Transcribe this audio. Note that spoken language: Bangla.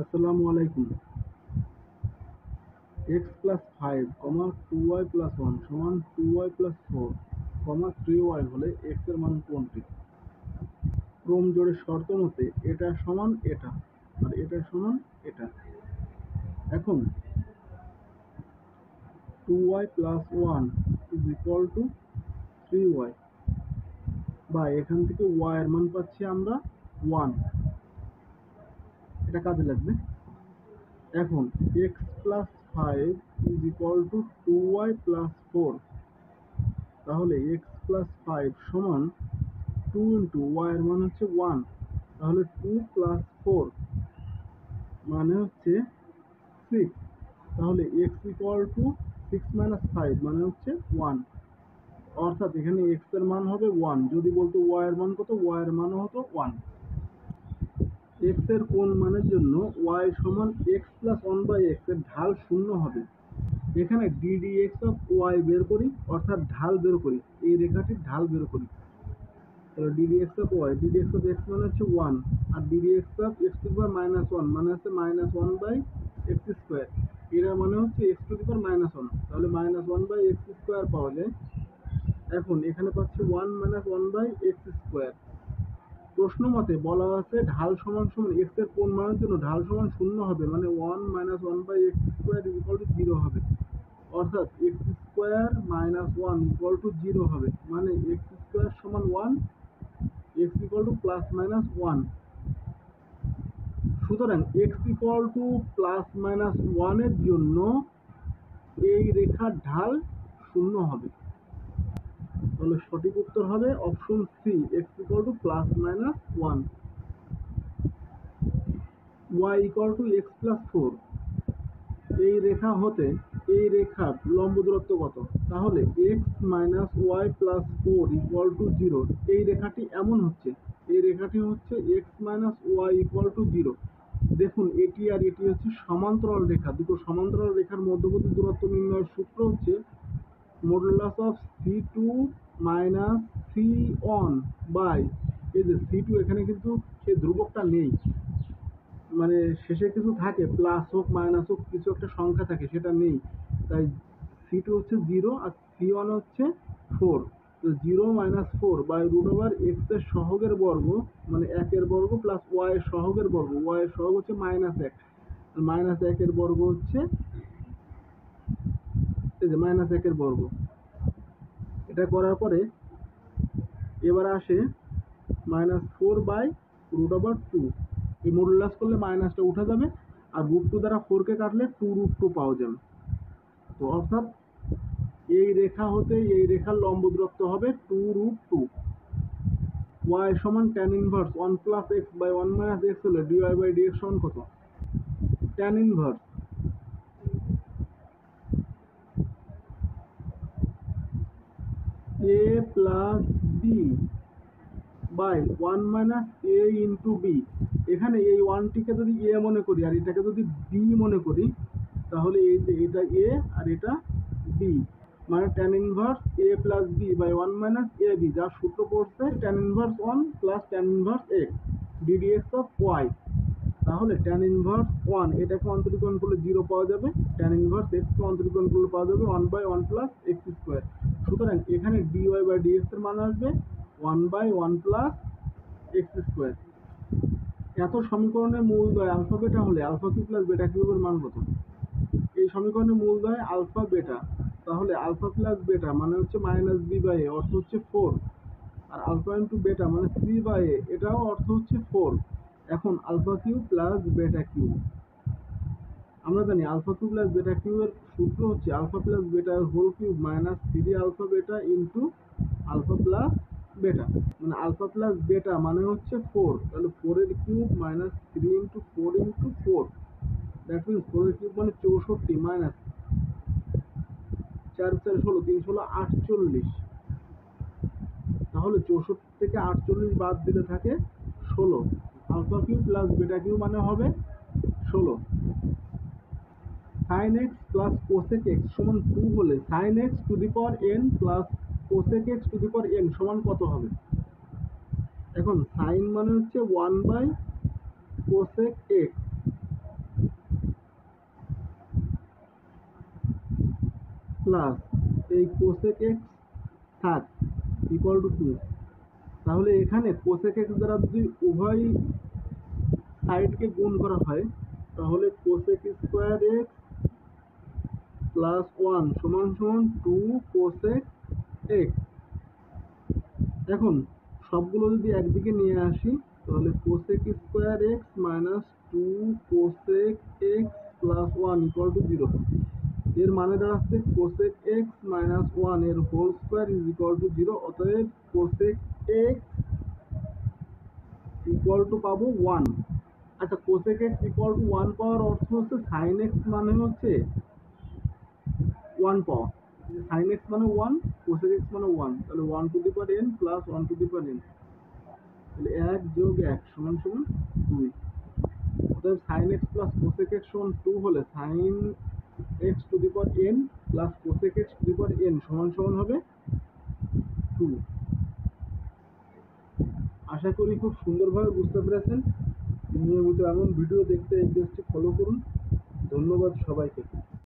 আসসালামু আলাইকুম। x প্লাস 5, 2y প্লাস 1 সমান 2y প্লাস 4, 3y হলে x এর মান কোনটি? ক্রম জোড়ের শর্ত মতে এটা সমান এটা আর এটা সমান এটা। এখন 2y plus 1 is equal two 3y, বা এখান থেকে y এর মান পাচ্ছি আমরা 1, এটা কাজে লাগবে। এখন x plus 5 is equal two 2y plus 4, তাহলে x প্লাস 5 সমান 2 ইন্টু y এর মান হচ্ছে 1, তাহলে 2 প্লাস 4 মানে হচ্ছে 6, তাহলে x ইকুয়াল টু 6 মাইনাস 5 মানে হচ্ছে 1, অর্থাৎ এখানে x এর মান হবে 1। যদি বলতো y এর মান কত, y এর মানও হতো 1। x এর কোন মানের জন্য y সমান x প্লাস 1 বাই x এর ঢাল শূন্য হবে। এখানে ddx অফ y বের করি, অর্থাৎ ঢাল বের করি, এই রেখাটির ঢাল বের করি। তাহলে ddx of y, ddx of x মানে হচ্ছে 1, আর ddx of x to the power minus 1 মানে হচ্ছে মাইনাস 1 বাই x স্কোয়ার, এর মানে হচ্ছে x to the power minus 1, তাহলে মাইনাস 1 বাই x স্কোয়ার পাওয়া যায়। এখন এখানে পাচ্ছি 1 মাইনাস 1 বাই x স্কোয়ার। প্রশ্ন মতে বলা আছে ঢাল সমান সমান x এর কোন মানের জন্য ঢাল সমান শূন্য হবে, মানে 1 minus 1 by x square is equal to 0 হবে, অর্থাৎ x square minus 1 equal to 0 হবে, মানে x স্কোয়ার সমান 1, x equal to plus minus 1। সুতরাং x equal to plus minus 1 এর জন্য এই রেখার ঢাল শূন্য হবে। তাহলে সঠিক উত্তর হবে option C, x equal to plus minus 1। y equal to x plus 4, এই রেখা হতে এই রেখার লম্ব দূরত্ব কত? তাহলে x minus y plus 4 equal to 0, এই রেখাটি এমন হচ্ছে, এই রেখাটি হচ্ছে x minus y equal to 0। দেখুন এটি আর এটি হচ্ছে সমান্তরাল রেখা, দুটো সমান্তরাল রেখার মধ্যবর্তী দূরত্ব নির্ণয়ের সূত্র হচ্ছে modulus of c2 minus c1 by, এই যে c2 এখানে কিন্তু সেই ধ্রুবকটা নেই, মানে শেষে কিছু থাকে, প্লাস হোক মাইনাস হোক কিছু একটা সংখ্যা থাকে, সেটা নেই, তাই c2 হচ্ছে 0 আর c1 হচ্ছে 4। তো 0 minus 4 by root over x এর সহগের বর্গ, মানে 1 এর বর্গ প্লাস y এর সহগের বর্গ, y এর সহগ হচ্ছে মাইনাস 1, মাইনাস 1 এর বর্গ হচ্ছে এই যে মাইনাস 1 এর বর্গ। এটা করার পরে এবার আসে মাইনাস 4 বাই রুট ওভার 2, এই মডুলাস করলে মাইনাসটা উঠে যাবে, আর রুট 2 দ্বারা 4 কে কাটলে 2 রুট 2 পাওয়া যাবে। তো অর্থাৎ এই রেখা হতে এই রেখার লম্ব দূরত্ব হবে 2 রুট 2। y সমান tan inverse 1 plus x by 1 minus x হলে dy বাই dx সমান কত? tan inverse a plus b by 1 minus a into b। এখানে এই 1টিকে যদি a মনে করি আর এটাকে যদি b মনে করি, তাহলে এই যে এটা a আর এটা b, মানে tan inverse a plus b by 1 minus a b, যার সূত্র পড়ছে tan inverse 1 plus tan inverse x ddx of y। তাহলে tan ইনভার্স 1 এটাকে অন্তরীকরণ করলে 0 পাওয়া যাবে, tan ইনভার্স x কে অন্তরীকরণ করলে পাওয়া যাবে 1 বাই 1 প্লাস x স্কোয়ার। সুতরাং এখানে dy বাই dx এর মান আসবে 1 বাই 1 প্লাস x স্কোয়ার। এত সমীকরণের মূলদ্বয় আলফা বেটা হলে আলফা কিউ প্লাস বেটা কিউবের মান কত? এই সমীকরণের মূলদ্বয় আলফা বেটা, তাহলে আলফা প্লাস বেটা মানে হচ্ছে মাইনাস বি বাই এ, অর্থ হচ্ছে 4, আর আলফা ইন্টু বেটা মানে সি বাই এ, এটাও অর্থ হচ্ছে 4। এখন alpha cube plus beta cube, আমরা জানি alpha cube plus beta cube এর সূত্র হচ্ছে alpha plus beta whole cube minus 3 alpha beta into alpha plus beta, মানে আলফা প্লাস বেটা মানে হচ্ছে 4, তাহলে 4 এর cube minus 3 into 4 into 4, that means 4 এর কিউব মানে 64 মাইনাস 4 4 16, 3 16 48, তাহলে 64 থেকে 48 বাদ দিলে থাকে 16। Alpha cube plus beta cube মানে হবে 16। sin x plus cosec x সমান 2 হলে sin x to the power n plus cosec x to the power n সমান কত হবে? এখন sin মানে হচ্ছে 1 বাই cosec x, প্লাস এই কোসেক এক্স থাক ইকুয়াল টু 2। তাহলে এখানে কোসেক এক্স দ্বারা যদি উভয় সাইডকে গুণ করা হয় তাহলে কোসেক স্কোয়ার এক্স প্লাস 1 সমান সমান 2 কোসেক এক্স। এখন সবগুলো যদি একদিকে নিয়ে আসি তাহলে cosec square x minus 2 cosec x plus 1 equal to 0। এর মানে দাঁড়াচ্ছে কোসেক এক্স মাইনাস 1 এর whole square is equal to 0। অতএব কোসেক এক্স ইকুয়াল টু পাবো 1। আচ্ছা, cosec x equal to 1 power অর্থ হচ্ছে সাইন এক্স মানে হচ্ছে 1 পাওয়া। সাইন এক্স মানে 1, কোসেক এক্স মানে 1, তাহলে 1 to the power n plus 1 to the power n, তাহলে 1 যোগ 1 সমান সমান 2। অতএব sine x plus cosec x সমান 2 হলে sine x to the power n plus cosec x to the power n সমান সমান হবে 2। আশা করি খুব সুন্দরভাবে বুঝতে পেরেছেন। নিয়মিত এমন ভিডিও দেখতে এই পেজটি ফলো করুন। ধন্যবাদ সবাইকে।